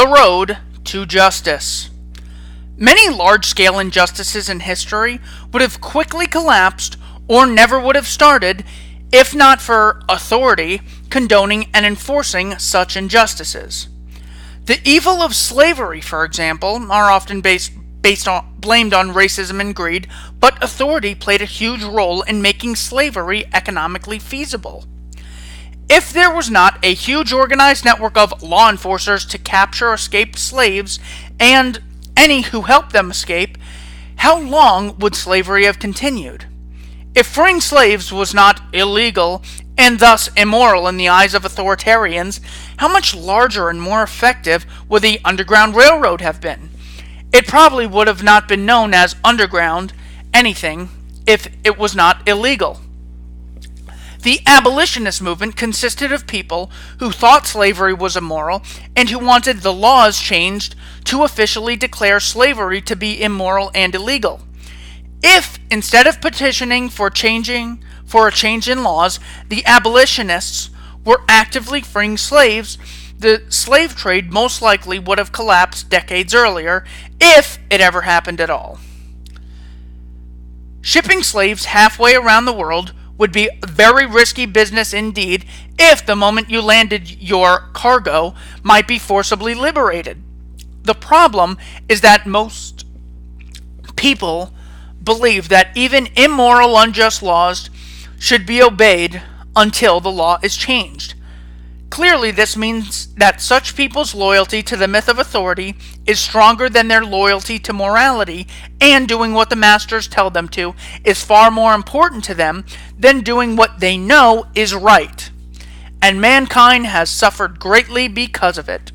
The road to justice. Many large-scale injustices in history would have quickly collapsed or never would have started if not for authority condoning and enforcing such injustices. The evil of slavery, for example, are often blamed on racism and greed, but authority played a huge role in making slavery economically feasible. If there was not a huge organized network of law enforcers to capture escaped slaves and any who helped them escape, how long would slavery have continued? If freeing slaves was not illegal and thus immoral in the eyes of authoritarians, how much larger and more effective would the Underground Railroad have been? It probably would have not been known as underground anything if it was not illegal. The abolitionist movement consisted of people who thought slavery was immoral and who wanted the laws changed to officially declare slavery to be immoral and illegal. If, instead of petitioning for a change in laws, the abolitionists were actively freeing slaves, the slave trade most likely would have collapsed decades earlier, if it ever happened at all. Shipping slaves halfway around the world would be a very risky business indeed if the moment you landed your cargo might be forcibly liberated. The problem is that most people believe that even immoral, unjust laws should be obeyed until the law is changed. Clearly, this means that such people's loyalty to the myth of authority is stronger than their loyalty to morality, and doing what the masters tell them to is far more important to them than doing what they know is right. And mankind has suffered greatly because of it.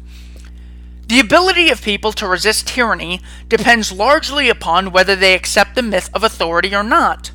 The ability of people to resist tyranny depends largely upon whether they accept the myth of authority or not.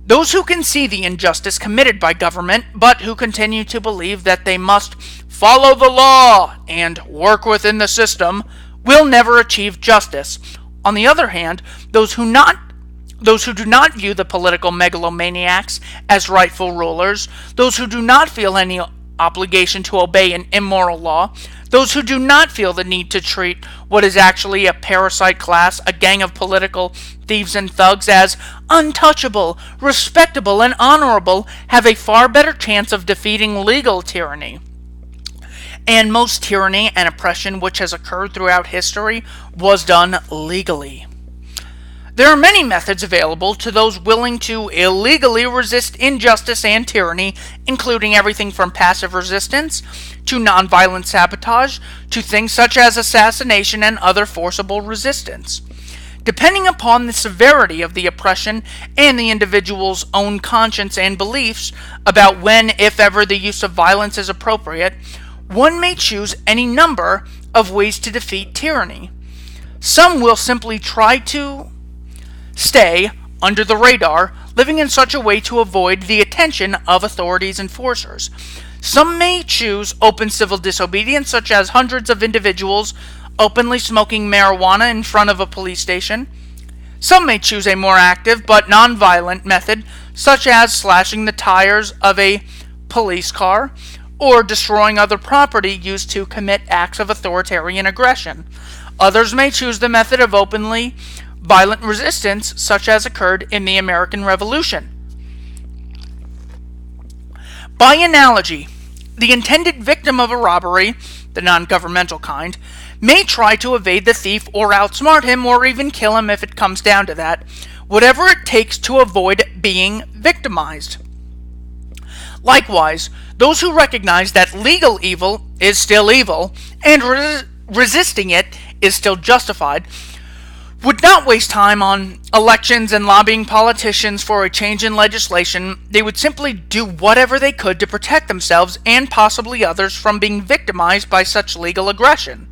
Those who can see the injustice committed by government, but who continue to believe that they must follow the law and work within the system, will never achieve justice. On the other hand, those who do not view the political megalomaniacs as rightful rulers, those who do not feel any obligation to obey an immoral law, those who do not feel the need to treat what is actually a parasite class, a gang of political thieves and thugs, as untouchable, respectable, and honorable, have a far better chance of defeating legal tyranny. And most tyranny and oppression which has occurred throughout history was done legally. There are many methods available to those willing to illegally resist injustice and tyranny, including everything from passive resistance to nonviolent sabotage to things such as assassination and other forcible resistance. Depending upon the severity of the oppression and the individual's own conscience and beliefs about when, if ever, the use of violence is appropriate, one may choose any number of ways to defeat tyranny. Some will simply try to stay under the radar, living in such a way to avoid the attention of authorities' enforcers. Some may choose open civil disobedience, such as hundreds of individuals openly smoking marijuana in front of a police station. Some may choose a more active but non-violent method, such as slashing the tires of a police car or destroying other property used to commit acts of authoritarian aggression. Others may choose the method of openly violent resistance, such as occurred in the American Revolution. By analogy, the intended victim of a robbery, the non-governmental kind, may try to evade the thief or outsmart him or even kill him if it comes down to that, whatever it takes to avoid being victimized. Likewise, those who recognize that legal evil is still evil and resisting it is still justified would not waste time on elections and lobbying politicians for a change in legislation. They would simply do whatever they could to protect themselves and possibly others from being victimized by such legal aggression.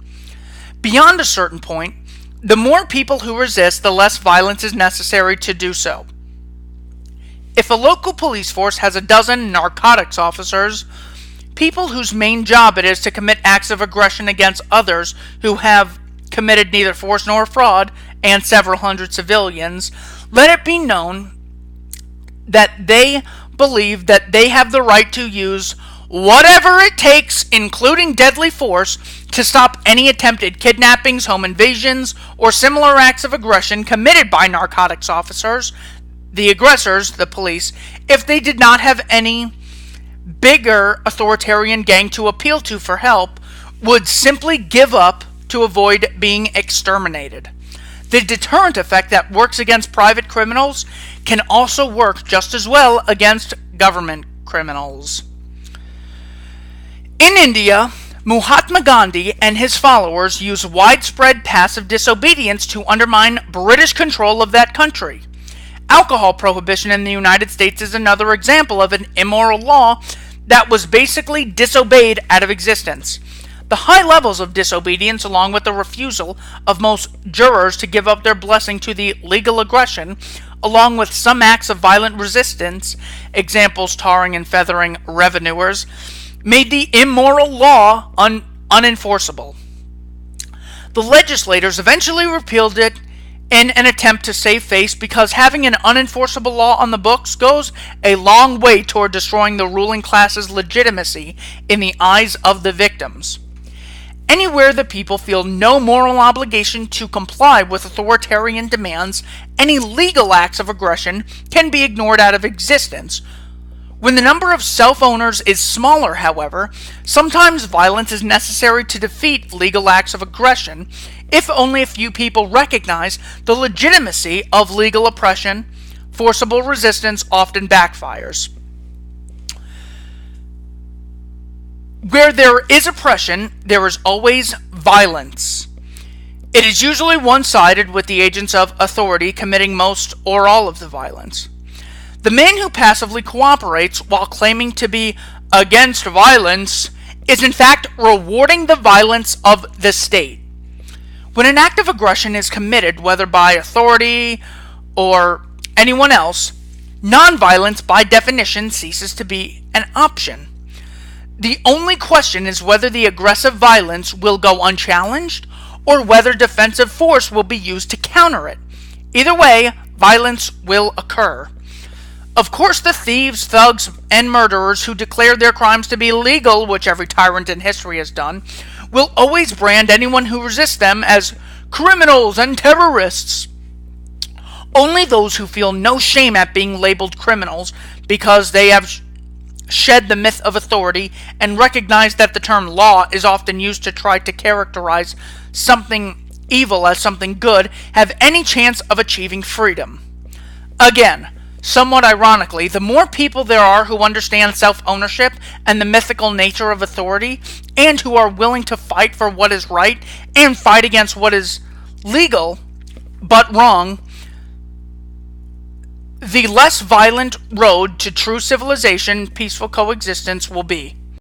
Beyond a certain point, the more people who resist, the less violence is necessary to do so. If a local police force has a dozen narcotics officers, people whose main job it is to commit acts of aggression against others who have committed neither force nor fraud, and several hundred civilians, let it be known that they believe that they have the right to use whatever it takes, including deadly force, to stop any attempted kidnappings, home invasions, or similar acts of aggression committed by narcotics officers, the aggressors, the police, if they did not have any bigger authoritarian gang to appeal to for help, would simply give up to avoid being exterminated. The deterrent effect that works against private criminals can also work just as well against government criminals. In India, Mahatma Gandhi and his followers used widespread passive disobedience to undermine British control of that country. Alcohol prohibition in the United States is another example of an immoral law that was basically disobeyed out of existence. The high levels of disobedience, along with the refusal of most jurors to give up their blessing to the legal aggression, along with some acts of violent resistance, examples tarring and feathering revenuers, made the immoral law unenforceable. The legislators eventually repealed it in an attempt to save face, because having an unenforceable law on the books goes a long way toward destroying the ruling class's legitimacy in the eyes of the victims. Anywhere the people feel no moral obligation to comply with authoritarian demands, any legal acts of aggression can be ignored out of existence. When the number of self-owners is smaller, however, sometimes violence is necessary to defeat legal acts of aggression, if only a few people recognize the legitimacy of legal oppression. Forcible resistance often backfires. Where there is oppression, there is always violence. It is usually one-sided, with the agents of authority committing most or all of the violence. The man who passively cooperates while claiming to be against violence is in fact rewarding the violence of the state. When an act of aggression is committed, whether by authority or anyone else, nonviolence by definition ceases to be an option. The only question is whether the aggressive violence will go unchallenged or whether defensive force will be used to counter it. Either way, violence will occur. Of course, the thieves, thugs, and murderers who declare their crimes to be legal, which every tyrant in history has done, will always brand anyone who resists them as criminals and terrorists. Only those who feel no shame at being labeled criminals because they have shed the myth of authority and recognize that the term law is often used to try to characterize something evil as something good have any chance of achieving freedom. Again, somewhat ironically, the more people there are who understand self-ownership and the mythical nature of authority, and who are willing to fight for what is right and fight against what is legal but wrong, the less violent road to true civilization, peaceful coexistence will be.